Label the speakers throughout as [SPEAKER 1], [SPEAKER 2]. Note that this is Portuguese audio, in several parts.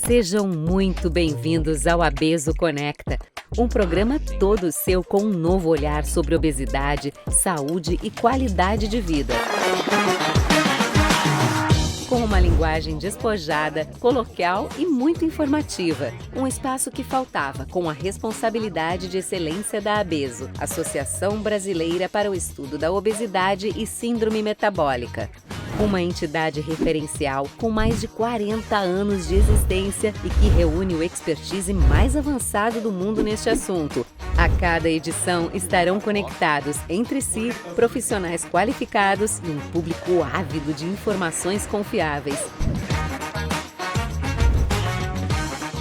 [SPEAKER 1] Sejam muito bem-vindos ao Abeso Conecta, um programa todo seu com um novo olhar sobre obesidade, saúde e qualidade de vida. Com uma linguagem despojada, coloquial e muito informativa. Um espaço que faltava com a responsabilidade de excelência da Abeso, Associação Brasileira para o Estudo da Obesidade e Síndrome Metabólica. Uma entidade referencial com mais de 40 anos de existência e que reúne o expertise mais avançado do mundo neste assunto. A cada edição estarão conectados entre si profissionais qualificados e um público ávido de informações confiáveis.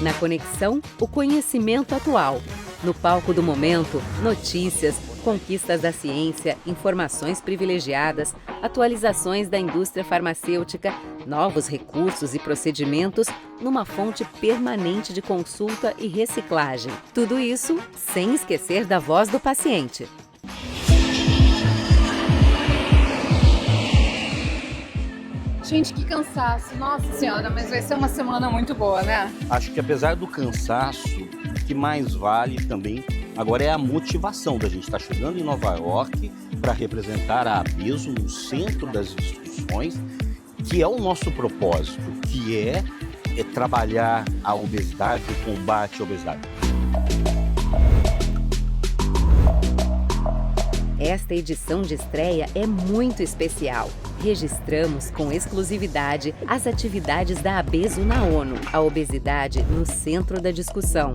[SPEAKER 1] Na conexão, o conhecimento atual. No palco do momento, notícias, conquistas da ciência, informações privilegiadas, atualizações da indústria farmacêutica, novos recursos e procedimentos numa fonte permanente de consulta e reciclagem. Tudo isso sem esquecer da voz do paciente.
[SPEAKER 2] Gente, que cansaço. Nossa Senhora, mas vai ser uma semana muito boa, né?
[SPEAKER 3] Acho que apesar do cansaço, o que mais vale também agora é a motivação da gente estar chegando em Nova York para representar a Abeso no centro das discussões, que é o nosso propósito, que é trabalhar a obesidade, o combate à obesidade.
[SPEAKER 1] Esta edição de estreia é muito especial. Registramos com exclusividade as atividades da Abeso na ONU, a obesidade no centro da discussão.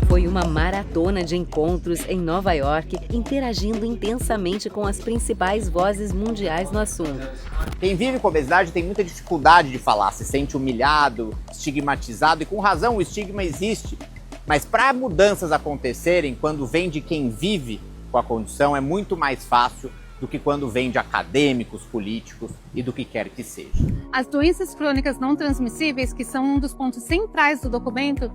[SPEAKER 1] Foi uma maratona de encontros em Nova York, interagindo intensamente com as principais vozes mundiais no assunto.
[SPEAKER 4] Quem vive com obesidade tem muita dificuldade de falar, se sente humilhado, estigmatizado, e com razão o estigma existe. Mas para mudanças acontecerem, quando vem de quem vive com a condição, é muito mais fácil do que quando vem de acadêmicos, políticos e do que quer que seja.
[SPEAKER 2] As doenças crônicas não transmissíveis, que são um dos pontos centrais do documento,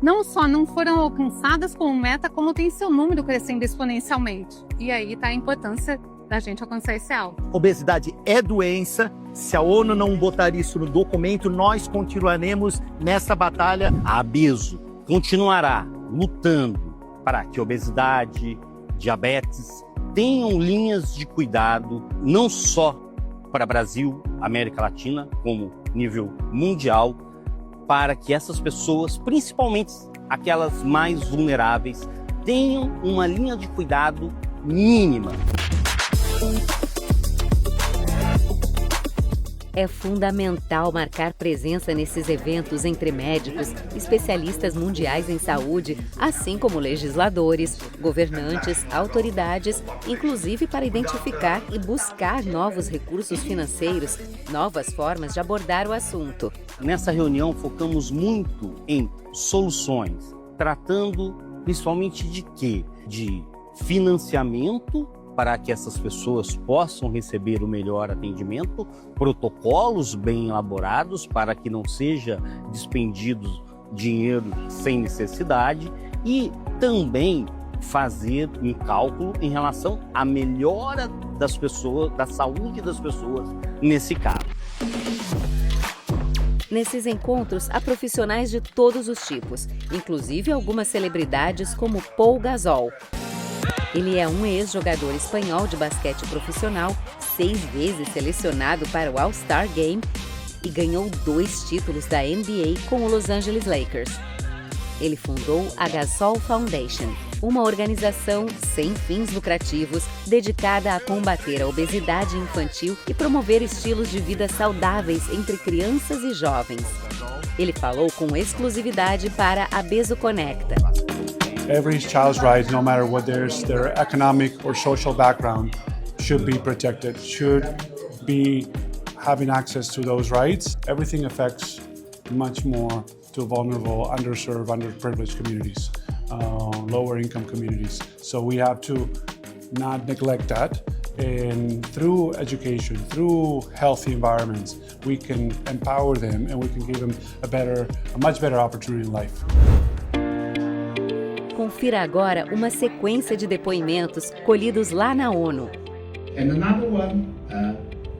[SPEAKER 2] não só não foram alcançadas como meta, como tem seu número crescendo exponencialmente. E aí está a importância da gente alcançar esse alvo.
[SPEAKER 5] Obesidade é doença. Se a ONU não botar isso no documento, nós continuaremos nessa batalha.
[SPEAKER 3] A Abeso continuará lutando para que obesidade, diabetes tenham linhas de cuidado, não só para Brasil, América Latina, como nível mundial, para que essas pessoas, principalmente aquelas mais vulneráveis, tenham uma linha de cuidado mínima.
[SPEAKER 1] É fundamental marcar presença nesses eventos entre médicos, especialistas mundiais em saúde, assim como legisladores, governantes, autoridades, inclusive para identificar e buscar novos recursos financeiros, novas formas de abordar o assunto.
[SPEAKER 3] Nessa reunião focamos muito em soluções, tratando principalmente de quê? De financiamento para que essas pessoas possam receber o melhor atendimento, protocolos bem elaborados para que não seja despendido dinheiro sem necessidade e também fazer um cálculo em relação à melhora das pessoas, da saúde das pessoas nesse caso.
[SPEAKER 1] Nesses encontros, há profissionais de todos os tipos, inclusive algumas celebridades como Paul Gasol. Ele é um ex-jogador espanhol de basquete profissional, 6 vezes selecionado para o All-Star Game e ganhou 2 títulos da NBA com o Los Angeles Lakers. Ele fundou a Gasol Foundation, uma organização sem fins lucrativos dedicada a combater a obesidade infantil e promover estilos de vida saudáveis entre crianças e jovens. Ele falou com exclusividade para a Abeso Conecta.
[SPEAKER 6] Every child's rights, no matter what their economic or social background, should be protected, should be having access to those rights. Everything affects much more to vulnerable, underserved, underprivileged communities, lower income communities. So we have to not neglect that. And through education, through healthy environments, we can empower them and we can give them a much better opportunity in life.
[SPEAKER 1] Confira agora uma sequência de depoimentos colhidos lá na ONU.
[SPEAKER 7] And another one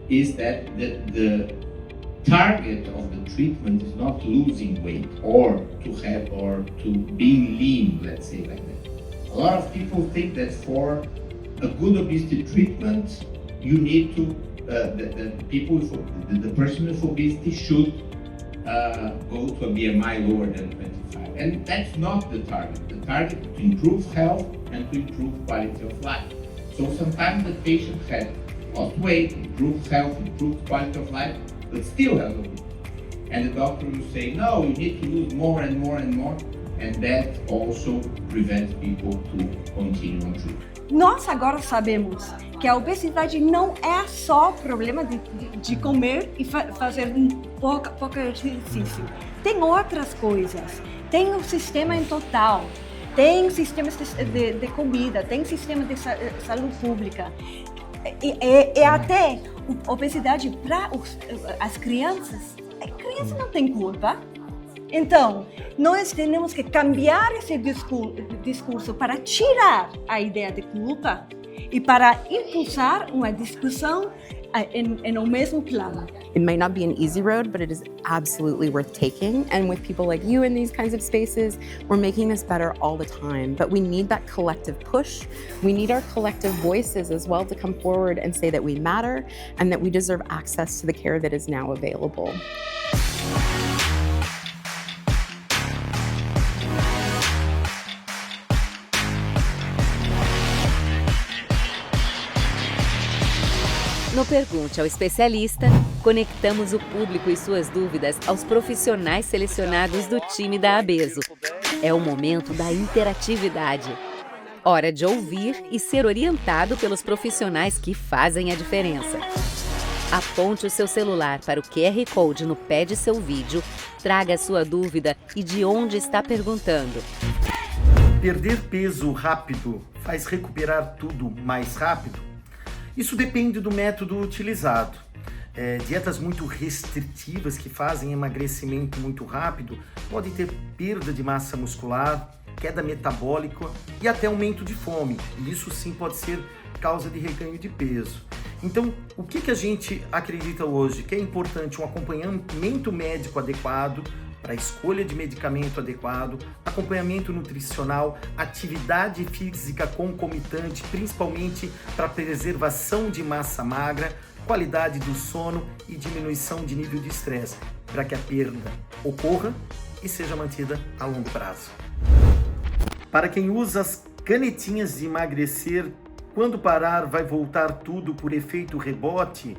[SPEAKER 7] is that the target of the treatment is not losing weight or to being lean, let's say like that. A lot of people think that for a good obesity treatment, you need to the person with obesity should go to a BMI lower than 25, and that's not the target. The target is to improve health and to improve quality of life. So sometimes the patient has lost weight, improved health, improved quality of life, but still has obesity. And the doctor will say, no, you need to lose more and more and more, and that also prevents people to continue on treatment.
[SPEAKER 8] Nós agora sabemos que a obesidade não é só problema de comer e fazer pouco exercício. Tem outras coisas. Tem o sistema em total, tem sistemas de comida, tem sistema de saúde pública. E até obesidade para as crianças. A criança não tem culpa. Então, nós temos que cambiar esse discurso para tirar a ideia de culpa e para impulsar uma discussão no mesmo plano.
[SPEAKER 9] It may not be an easy road, but it is absolutely worth taking. And with people like you in these kinds of spaces, we're making this better all the time. But we need that collective push. We need our collective voices as well to come forward and say that we matter and that we deserve access to the care that is now available.
[SPEAKER 1] No Pergunte ao Especialista, conectamos o público e suas dúvidas aos profissionais selecionados do time da Abeso. É o momento da interatividade. Hora de ouvir e ser orientado pelos profissionais que fazem a diferença. Aponte o seu celular para o QR Code no pé de seu vídeo, traga a sua dúvida e de onde está perguntando.
[SPEAKER 5] Perder peso rápido faz recuperar tudo mais rápido? Isso depende do método utilizado. Dietas muito restritivas que fazem emagrecimento muito rápido podem ter perda de massa muscular, queda metabólica e até aumento de fome. E isso sim pode ser causa de reganho de peso. Então, o que a gente acredita hoje? Que é importante um acompanhamento médico adequado para a escolha de medicamento adequado, acompanhamento nutricional, atividade física concomitante, principalmente para preservação de massa magra, qualidade do sono e diminuição de nível de estresse, para que a perda ocorra e seja mantida a longo prazo. Para quem usa as canetinhas de emagrecer, quando parar vai voltar tudo por efeito rebote?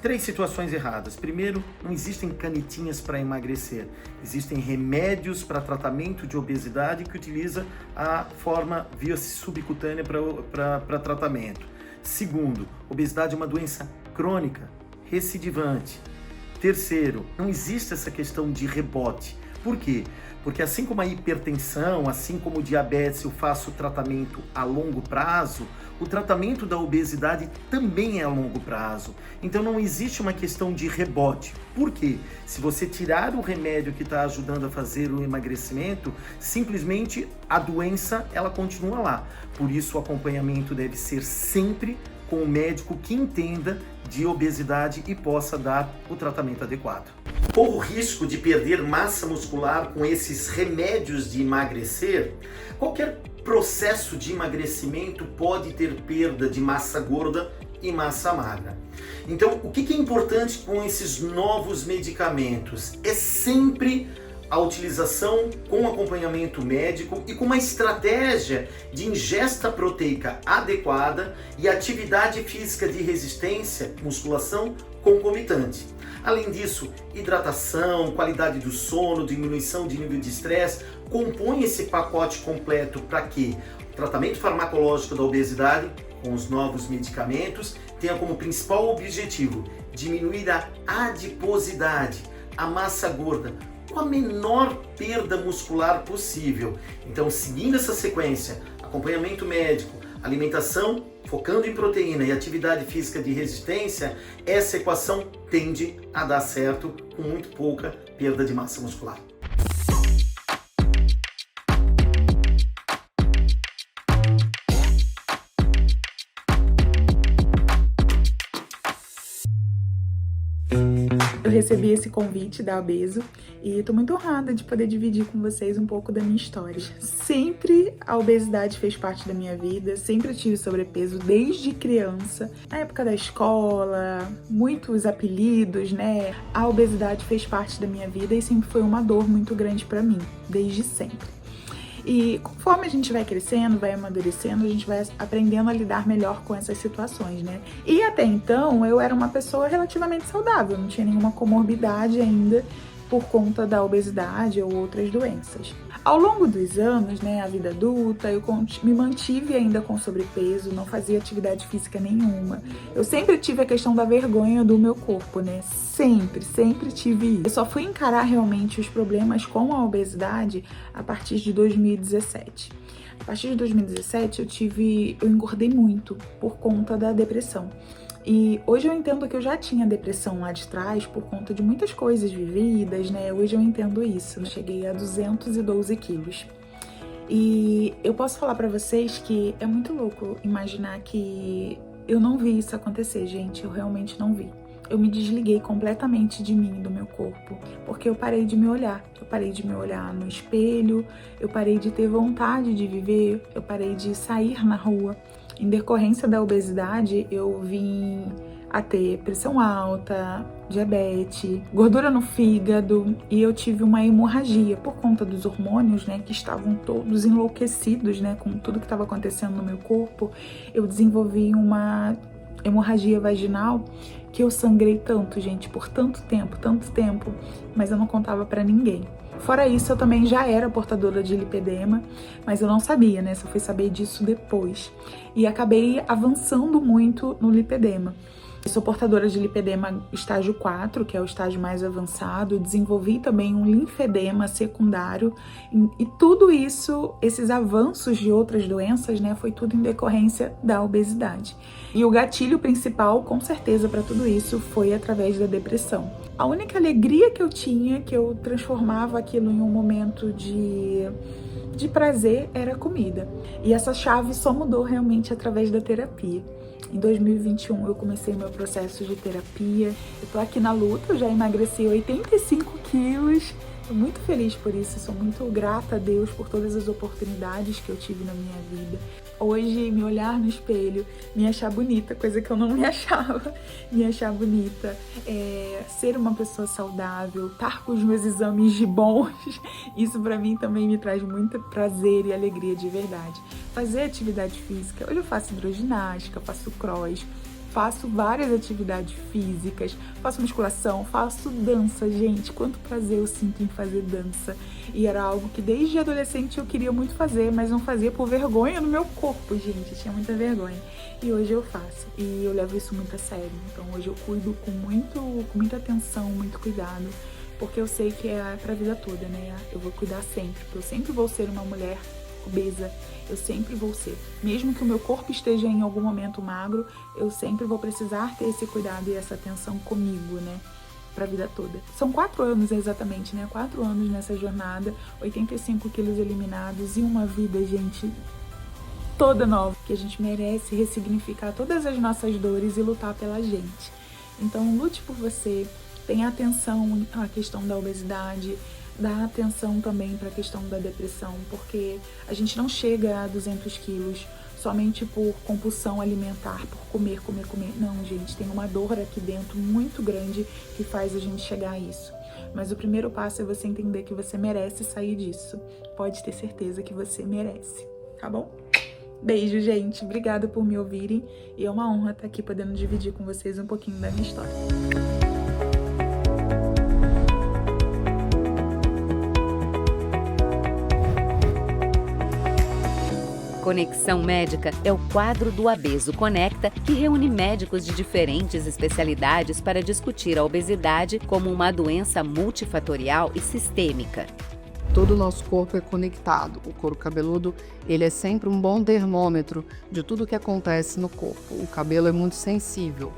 [SPEAKER 5] 3 situações erradas. Primeiro, não existem canetinhas para emagrecer. Existem remédios para tratamento de obesidade que utiliza a forma via subcutânea para tratamento. Segundo, obesidade é uma doença crônica, recidivante. Terceiro, não existe essa questão de rebote. Por quê? Porque assim como a hipertensão, assim como o diabetes, eu faço tratamento a longo prazo, o tratamento da obesidade também é a longo prazo. Então não existe uma questão de rebote. Por quê? Se você tirar o remédio que está ajudando a fazer o emagrecimento, simplesmente a doença ela continua lá. Por isso o acompanhamento deve ser sempre com o médico que entenda de obesidade e possa dar o tratamento adequado. Corre o risco de perder massa muscular com esses remédios de emagrecer? Qualquer processo de emagrecimento pode ter perda de massa gorda e massa magra. Então, o que é importante com esses novos medicamentos? É sempre a utilização com acompanhamento médico e com uma estratégia de ingesta proteica adequada e atividade física de resistência, musculação concomitante. Além disso, hidratação, qualidade do sono, diminuição de nível de estresse, compõe esse pacote completo para que o tratamento farmacológico da obesidade, com os novos medicamentos, tenha como principal objetivo diminuir a adiposidade, a massa gorda, com a menor perda muscular possível. Então, seguindo essa sequência, acompanhamento médico, alimentação focando em proteína e atividade física de resistência, essa equação tende a dar certo com muito pouca perda de massa muscular.
[SPEAKER 10] Eu recebi esse convite da Obeso e estou muito honrada de poder dividir com vocês um pouco da minha história. Sempre a obesidade fez parte da minha vida, sempre tive sobrepeso desde criança. Na época da escola, muitos apelidos, né? A obesidade fez parte da minha vida e sempre foi uma dor muito grande para mim, desde sempre. E conforme a gente vai crescendo, vai amadurecendo, a gente vai aprendendo a lidar melhor com essas situações, né? E até então eu era uma pessoa relativamente saudável, não tinha nenhuma comorbidade ainda por conta da obesidade ou outras doenças. Ao longo dos anos, né, a vida adulta, eu me mantive ainda com sobrepeso, não fazia atividade física nenhuma. Eu sempre tive a questão da vergonha do meu corpo, né? Sempre tive isso. Eu só fui encarar realmente os problemas com a obesidade a partir de 2017. A partir de 2017 eu engordei muito por conta da depressão. E hoje eu entendo que eu já tinha depressão lá de trás por conta de muitas coisas vividas, né? Hoje eu entendo isso, né? Cheguei a 212 quilos. E eu posso falar pra vocês que é muito louco imaginar que eu não vi isso acontecer, gente. Eu realmente não vi. Eu me desliguei completamente de mim, do meu corpo, porque eu parei de me olhar. Eu parei de me olhar no espelho, eu parei de ter vontade de viver, eu parei de sair na rua. Em decorrência da obesidade, eu vim a ter pressão alta, diabetes, gordura no fígado e eu tive uma hemorragia por conta dos hormônios, né, que estavam todos enlouquecidos, né, com tudo que estava acontecendo no meu corpo. Eu desenvolvi uma hemorragia vaginal que eu sangrei tanto, gente, por tanto tempo, mas eu não contava pra ninguém. Fora isso, eu também já era portadora de lipedema, mas eu não sabia, né? Só fui saber disso depois. E acabei avançando muito no lipedema. Eu sou portadora de lipedema estágio 4, que é o estágio mais avançado. Desenvolvi também um linfedema secundário. E tudo isso, esses avanços de outras doenças, né? Foi tudo em decorrência da obesidade. E o gatilho principal, com certeza, para tudo isso foi através da depressão. A única alegria que eu tinha, que eu transformava aquilo em um momento de prazer, era a comida. E essa chave só mudou realmente através da terapia. Em 2021 eu comecei meu processo de terapia. Eu tô aqui na luta, eu já emagreci 85 quilos. Tô muito feliz por isso, sou muito grata a Deus por todas as oportunidades que eu tive na minha vida. Hoje, me olhar no espelho, me achar bonita, coisa que eu não me achava, me achar bonita, ser uma pessoa saudável, estar com os meus exames de bons, isso pra mim também me traz muito prazer e alegria de verdade. Fazer atividade física, hoje eu faço hidroginástica, faço cross, faço várias atividades físicas, faço musculação, faço dança, gente, quanto prazer eu sinto em fazer dança. E era algo que desde adolescente eu queria muito fazer, mas não fazia por vergonha no meu corpo, gente, eu tinha muita vergonha. E hoje eu faço, e eu levo isso muito a sério, então hoje eu cuido com muita atenção, muito cuidado, porque eu sei que é pra vida toda, né, eu vou cuidar sempre, porque eu sempre vou ser uma mulher obesa, eu sempre vou ser. Mesmo que o meu corpo esteja em algum momento magro, eu sempre vou precisar ter esse cuidado e essa atenção comigo, né? Pra vida toda. São 4 anos exatamente, né? 4 anos nessa jornada, 85 quilos eliminados e uma vida, gente, toda nova. Que a gente merece ressignificar todas as nossas dores e lutar pela gente. Então, lute por você, tenha atenção à questão da obesidade, dá atenção também para a questão da depressão, porque a gente não chega a 200 quilos somente por compulsão alimentar, por comer. Não, gente, tem uma dor aqui dentro muito grande que faz a gente chegar a isso. Mas o primeiro passo é você entender que você merece sair disso. Pode ter certeza que você merece, tá bom? Beijo, gente. Obrigada por me ouvirem e é uma honra estar aqui podendo dividir com vocês um pouquinho da minha história.
[SPEAKER 1] Conexão Médica é o quadro do Abeso Conecta, que reúne médicos de diferentes especialidades para discutir a obesidade como uma doença multifatorial e sistêmica.
[SPEAKER 11] Todo o nosso corpo é conectado. O couro cabeludo, ele é sempre um bom termômetro de tudo o que acontece no corpo. O cabelo é muito sensível.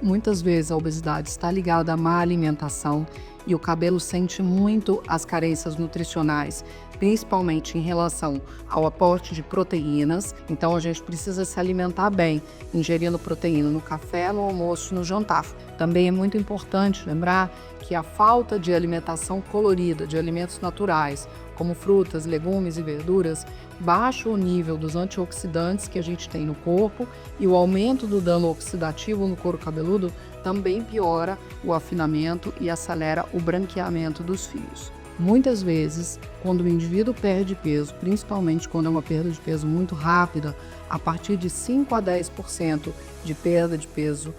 [SPEAKER 11] Muitas vezes a obesidade está ligada à má alimentação e o cabelo sente muito as carências nutricionais, principalmente em relação ao aporte de proteínas. Então a gente precisa se alimentar bem, ingerindo proteína no café, no almoço, no jantar. Também é muito importante lembrar que a falta de alimentação colorida, de alimentos naturais, como frutas, legumes e verduras, baixa o nível dos antioxidantes que a gente tem no corpo, e o aumento do dano oxidativo no couro cabeludo também piora o afinamento e acelera o branqueamento dos fios. Muitas vezes, quando o indivíduo perde peso, principalmente quando é uma perda de peso muito rápida, a partir de 5 a 10% de perda de peso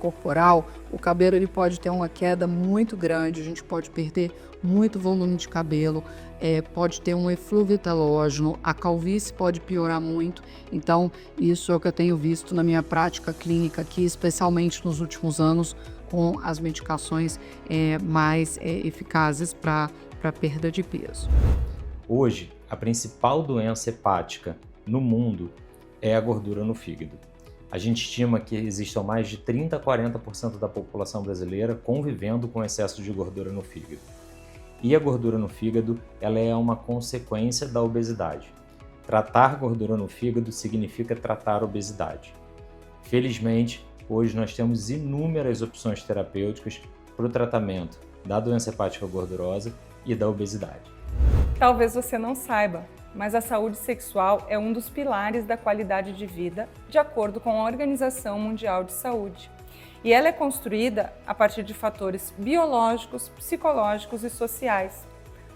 [SPEAKER 11] corporal, o cabelo ele pode ter uma queda muito grande, a gente pode perder muito volume de cabelo, pode ter um eflúvio telógeno, a calvície pode piorar muito. Então, isso é o que eu tenho visto na minha prática clínica aqui, especialmente nos últimos anos, com as medicações mais eficazes para perda de peso.
[SPEAKER 12] Hoje, a principal doença hepática no mundo é a gordura no fígado. A gente estima que existam mais de 30 a 40% da população brasileira convivendo com excesso de gordura no fígado. E a gordura no fígado, ela é uma consequência da obesidade. Tratar gordura no fígado significa tratar a obesidade. Felizmente, hoje nós temos inúmeras opções terapêuticas para o tratamento da doença hepática gordurosa e da obesidade.
[SPEAKER 13] Talvez você não saiba, mas a saúde sexual é um dos pilares da qualidade de vida, de acordo com a Organização Mundial de Saúde. E ela é construída a partir de fatores biológicos, psicológicos e sociais.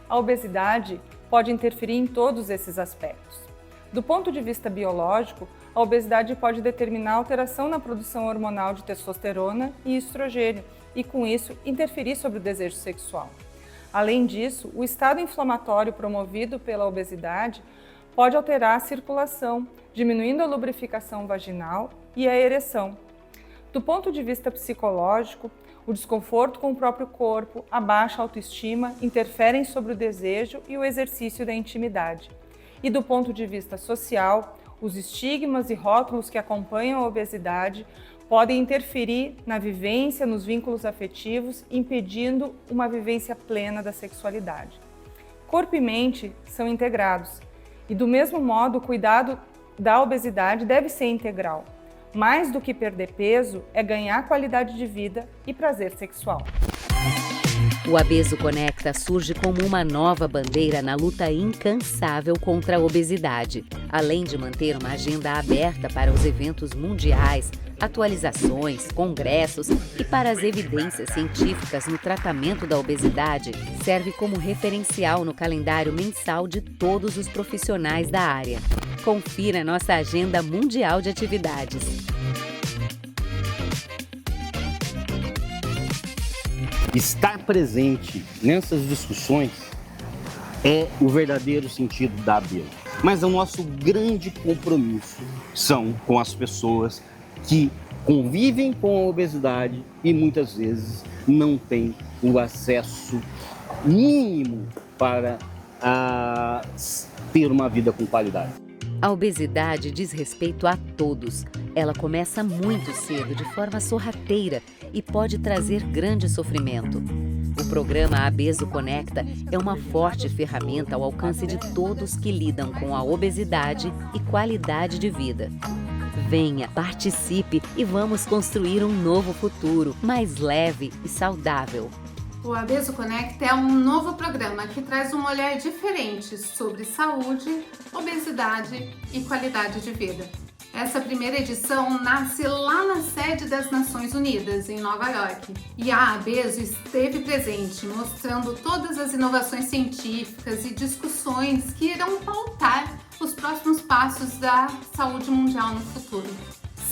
[SPEAKER 13] A obesidade pode interferir em todos esses aspectos. Do ponto de vista biológico, a obesidade pode determinar alteração na produção hormonal de testosterona e estrogênio e, com isso, interferir sobre o desejo sexual. Além disso, o estado inflamatório promovido pela obesidade pode alterar a circulação, diminuindo a lubrificação vaginal e a ereção. Do ponto de vista psicológico, o desconforto com o próprio corpo, a baixa autoestima interferem sobre o desejo e o exercício da intimidade. E do ponto de vista social, os estigmas e rótulos que acompanham a obesidade podem interferir na vivência, nos vínculos afetivos, impedindo uma vivência plena da sexualidade. Corpo e mente são integrados e, do mesmo modo, o cuidado da obesidade deve ser integral. Mais do que perder peso, é ganhar qualidade de vida e prazer sexual.
[SPEAKER 1] O Abeso Conecta surge como uma nova bandeira na luta incansável contra a obesidade, além de manter uma agenda aberta para os eventos mundiais, atualizações, congressos e para as evidências científicas no tratamento da obesidade, serve como referencial no calendário mensal de todos os profissionais da área. Confira nossa agenda mundial de atividades.
[SPEAKER 3] Estar presente nessas discussões é o verdadeiro sentido da Abeso. Mas o nosso grande compromisso são com as pessoas que convivem com a obesidade e muitas vezes não têm o acesso mínimo para ter uma vida com qualidade.
[SPEAKER 1] A obesidade diz respeito a todos. Ela começa muito cedo, de forma sorrateira, e pode trazer grande sofrimento. O programa Abeso Conecta é uma forte ferramenta ao alcance de todos que lidam com a obesidade e qualidade de vida. Venha, participe e vamos construir um novo futuro, mais leve e saudável.
[SPEAKER 2] O Abeso Conecta é um novo programa que traz um olhar diferente sobre saúde, obesidade e qualidade de vida. Essa primeira edição nasce lá na sede das Nações Unidas, em Nova York. E a Abeso esteve presente, mostrando todas as inovações científicas e discussões que irão pautar os próximos passos da saúde mundial no futuro.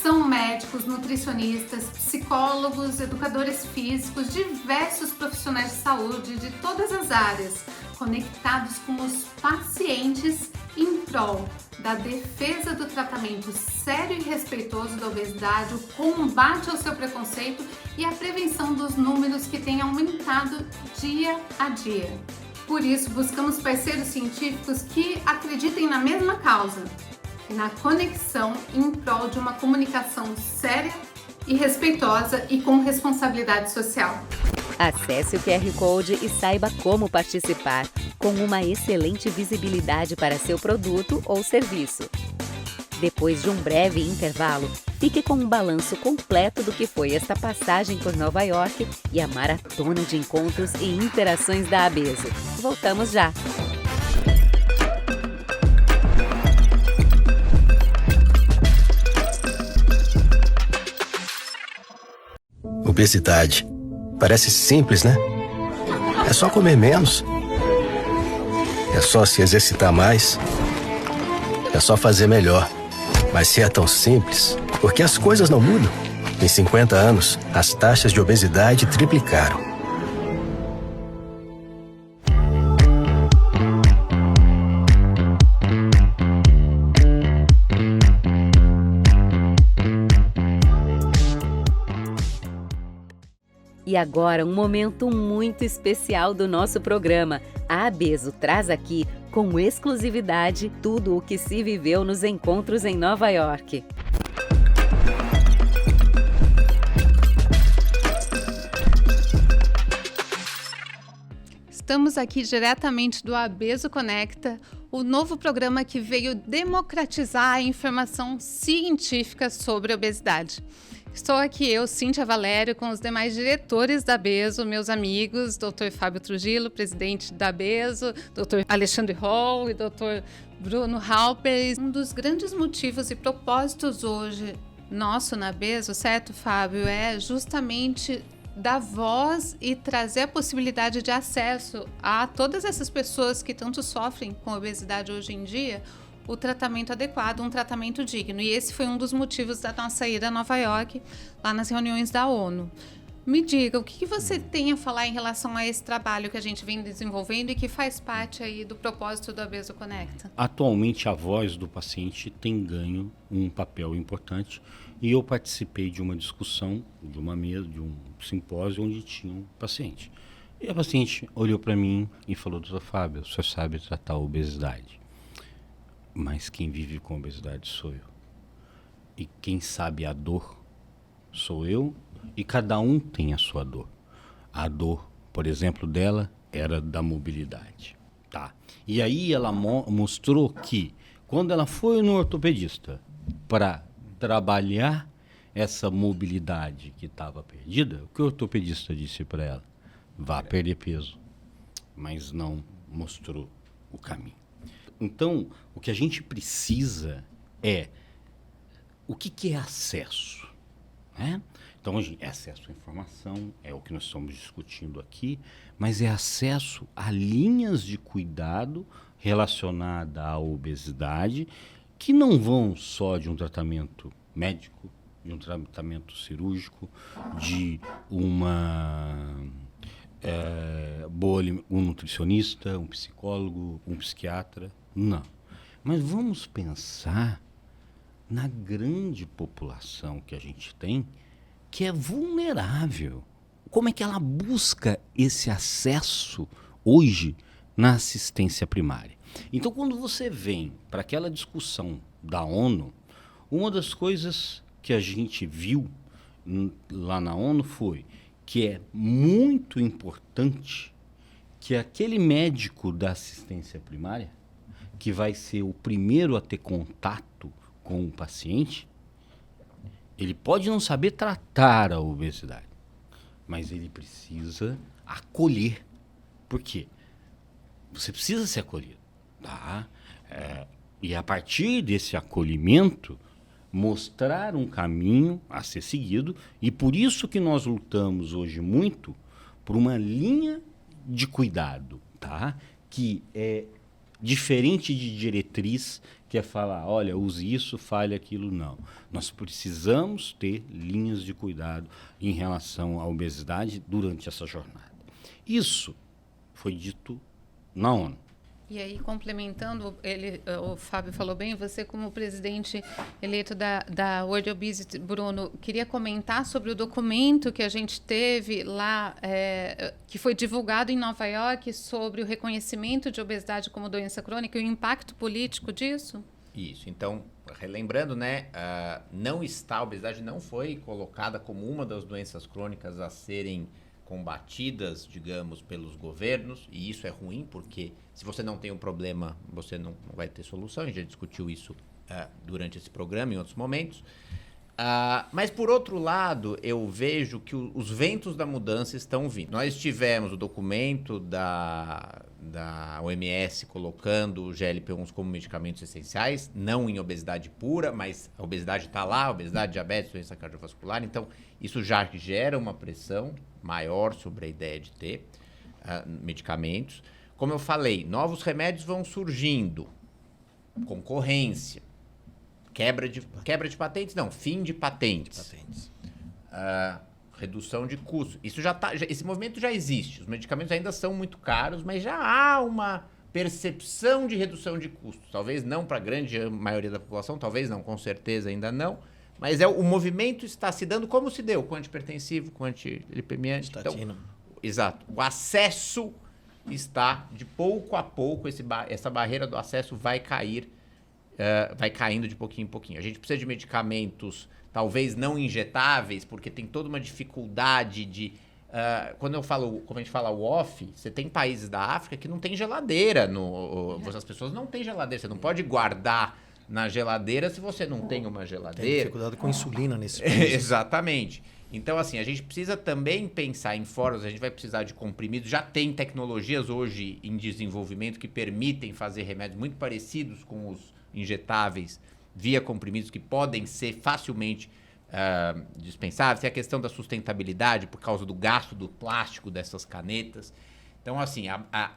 [SPEAKER 2] São médicos, nutricionistas, psicólogos, educadores físicos, diversos profissionais de saúde de todas as áreas, conectados com os pacientes em prol da defesa do tratamento sério e respeitoso da obesidade, o combate ao seu preconceito e a prevenção dos números que têm aumentado dia a dia. Por isso, buscamos parceiros científicos que acreditem na mesma causa e na conexão em prol de uma comunicação séria e respeitosa e com responsabilidade social.
[SPEAKER 1] Acesse o QR Code e saiba como participar, com uma excelente visibilidade para seu produto ou serviço. Depois de um breve intervalo, fique com um balanço completo do que foi esta passagem por Nova York e a maratona de encontros e interações da Abeso. Voltamos já!
[SPEAKER 14] Obesidade. Parece simples, né? É só comer menos. É só se exercitar mais. É só fazer melhor. Mas se é tão simples, por que as coisas não mudam? Em 50 anos, as taxas de obesidade triplicaram.
[SPEAKER 1] E agora, um momento muito especial do nosso programa. A Abeso traz aqui, com exclusividade, tudo o que se viveu nos encontros em Nova York.
[SPEAKER 2] Estamos aqui diretamente do Abeso Conecta, o novo programa que veio democratizar a informação científica sobre obesidade. Estou aqui eu, Cíntia Valério, com os demais diretores da Abeso, meus amigos, Dr. Fábio Trujillo, presidente da Abeso, Dr. Alexandre Hall e Dr. Bruno Halper. Um dos grandes motivos e propósitos hoje nosso na Abeso, certo, Fábio, é justamente dar voz e trazer a possibilidade de acesso a todas essas pessoas que tanto sofrem com obesidade hoje em dia, o tratamento adequado, um tratamento digno. E esse foi um dos motivos da nossa ida a Nova York, lá nas reuniões da ONU. Me diga, o que você tem a falar em relação a esse trabalho que a gente vem desenvolvendo e que faz parte aí do propósito do Abeso Conecta?
[SPEAKER 3] Atualmente, a voz do paciente tem ganho um papel importante e eu participei de uma discussão, de uma mesa, de um simpósio onde tinha um paciente. E a paciente olhou para mim e falou: doutor Fábio, o senhor sabe tratar a obesidade, mas quem vive com obesidade sou eu. E quem sabe a dor sou eu, e cada um tem a sua dor. A dor, por exemplo, dela era da mobilidade. Tá. E aí ela mostrou que quando ela foi no ortopedista para trabalhar essa mobilidade que estava perdida, o que o ortopedista disse para ela? Vá perder peso. Mas não mostrou o caminho. Então, o que a gente precisa é o que é acesso, né? Então, é acesso à informação, é o que nós estamos discutindo aqui, mas é acesso a linhas de cuidado relacionadas à obesidade que não vão só de um tratamento médico, de um tratamento cirúrgico, de um nutricionista, um psicólogo, um psiquiatra. Não. Mas vamos pensar na grande população que a gente tem, que é vulnerável. Como é que ela busca esse acesso hoje na assistência primária? Então, quando você vem para aquela discussão da ONU, uma das coisas que a gente viu lá na ONU foi que é muito importante que aquele médico da assistência primária, que vai ser o primeiro a ter contato com o paciente, ele pode não saber tratar a obesidade, mas ele precisa acolher. Por quê? Você precisa ser acolhido. Tá? E a partir desse acolhimento, mostrar um caminho a ser seguido, e por isso que nós lutamos hoje muito por uma linha de cuidado, tá? Que é diferente de diretriz, que é falar, olha, use isso, fale aquilo, não. Nós precisamos ter linhas de cuidado em relação à obesidade durante essa jornada. Isso foi dito na ONU.
[SPEAKER 2] E aí, complementando, o Fábio falou bem, você como presidente eleito da World Obesity, Bruno, queria comentar sobre o documento que a gente teve lá, que foi divulgado em Nova York, sobre o reconhecimento de obesidade como doença crônica e o impacto político disso?
[SPEAKER 4] Isso, então, relembrando, né, a obesidade não foi colocada como uma das doenças crônicas a serem combatidas, digamos, pelos governos, e isso é ruim, porque se você não tem um problema, você não vai ter solução. A gente já discutiu isso durante esse programa, em outros momentos. Mas, por outro lado, eu vejo que os ventos da mudança estão vindo. Nós tivemos o documento da OMS colocando o GLP-1 como medicamentos essenciais, não em obesidade pura, mas a obesidade está lá, obesidade, diabetes, doença cardiovascular. Então, isso já gera uma pressão maior sobre a ideia de ter medicamentos. Como eu falei, novos remédios vão surgindo, concorrência. Quebra de patentes, não, fim de patentes. Redução de custos. Isso esse movimento já existe. Os medicamentos ainda são muito caros, mas já há uma percepção de redução de custos. Talvez não para a grande maioria da população, talvez não, com certeza ainda não. Mas o movimento está se dando como se deu, com antihipertensivo, com antilipemiante. Então, exato. O acesso está, de pouco a pouco, essa barreira do acesso vai cair. Vai caindo de pouquinho em pouquinho. A gente precisa de medicamentos, talvez não injetáveis, porque tem toda uma dificuldade de... quando a gente fala o off, você tem países da África que não tem geladeira. As pessoas não têm geladeira. Você não pode guardar na geladeira se você não tem uma geladeira.
[SPEAKER 15] Tem dificuldade com insulina nesse país.
[SPEAKER 4] Exatamente. Então, assim, a gente precisa também pensar em fórmulas, a gente vai precisar de comprimidos. Já tem tecnologias hoje em desenvolvimento que permitem fazer remédios muito parecidos com os injetáveis via comprimidos, que podem ser facilmente dispensáveis. Tem a questão da sustentabilidade por causa do gasto do plástico dessas canetas. Então, assim,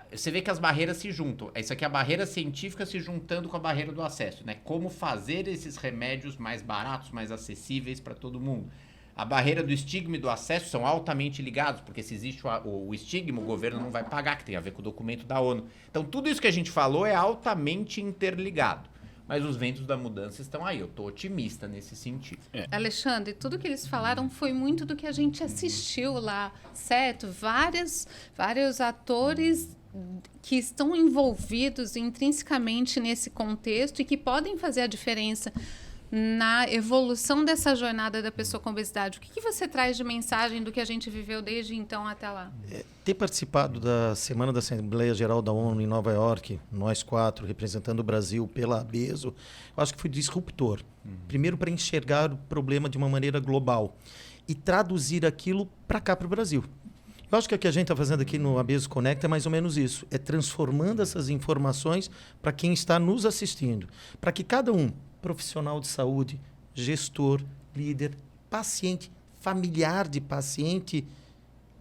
[SPEAKER 4] você vê que as barreiras se juntam. Isso aqui é a barreira científica se juntando com a barreira do acesso, né? Como fazer esses remédios mais baratos, mais acessíveis para todo mundo. A barreira do estigma e do acesso são altamente ligados, porque se existe o estigma, o governo não vai pagar, que tem a ver com o documento da ONU. Então, tudo isso que a gente falou é altamente interligado. Mas os ventos da mudança estão aí. Eu estou otimista nesse sentido.
[SPEAKER 2] Alexandre, tudo que eles falaram foi muito do que a gente assistiu lá, certo? Vários atores que estão envolvidos intrinsecamente nesse contexto e que podem fazer a diferença na evolução dessa jornada da pessoa com obesidade. O que você traz de mensagem do que a gente viveu desde então até lá?
[SPEAKER 15] Ter participado da Semana da Assembleia Geral da ONU em Nova York, nós 4, representando o Brasil pela ABESO, eu acho que foi disruptor. Primeiro, para enxergar o problema de uma maneira global e traduzir aquilo para cá, para o Brasil. Eu acho que o que a gente está fazendo aqui no ABESO Connect é mais ou menos isso. É transformando essas informações para quem está nos assistindo. Para que cada um, profissional de saúde, gestor, líder, paciente, familiar de paciente,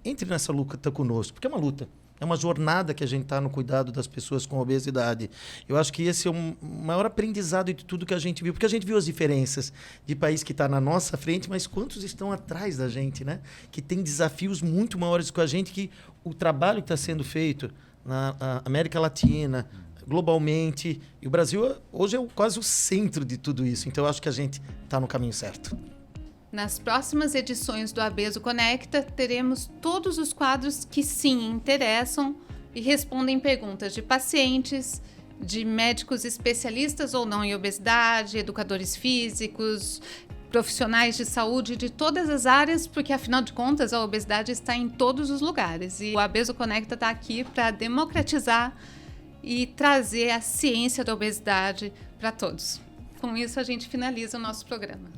[SPEAKER 15] entre nessa luta conosco, porque é uma luta. É uma jornada que a gente está no cuidado das pessoas com obesidade. Eu acho que esse é o maior aprendizado de tudo que a gente viu, porque a gente viu as diferenças de país que está na nossa frente, mas quantos estão atrás da gente, né? Que tem desafios muito maiores que a gente, que o trabalho que está sendo feito na América Latina, globalmente, e o Brasil hoje é quase o centro de tudo isso. Então, eu acho que a gente está no caminho certo.
[SPEAKER 2] Nas próximas edições do ABESO Conecta, teremos todos os quadros que sim interessam e respondem perguntas de pacientes, de médicos especialistas ou não em obesidade, educadores físicos, profissionais de saúde de todas as áreas, porque afinal de contas a obesidade está em todos os lugares. E o ABESO Conecta está aqui para democratizar e trazer a ciência da obesidade para todos. Com isso, a gente finaliza o nosso programa.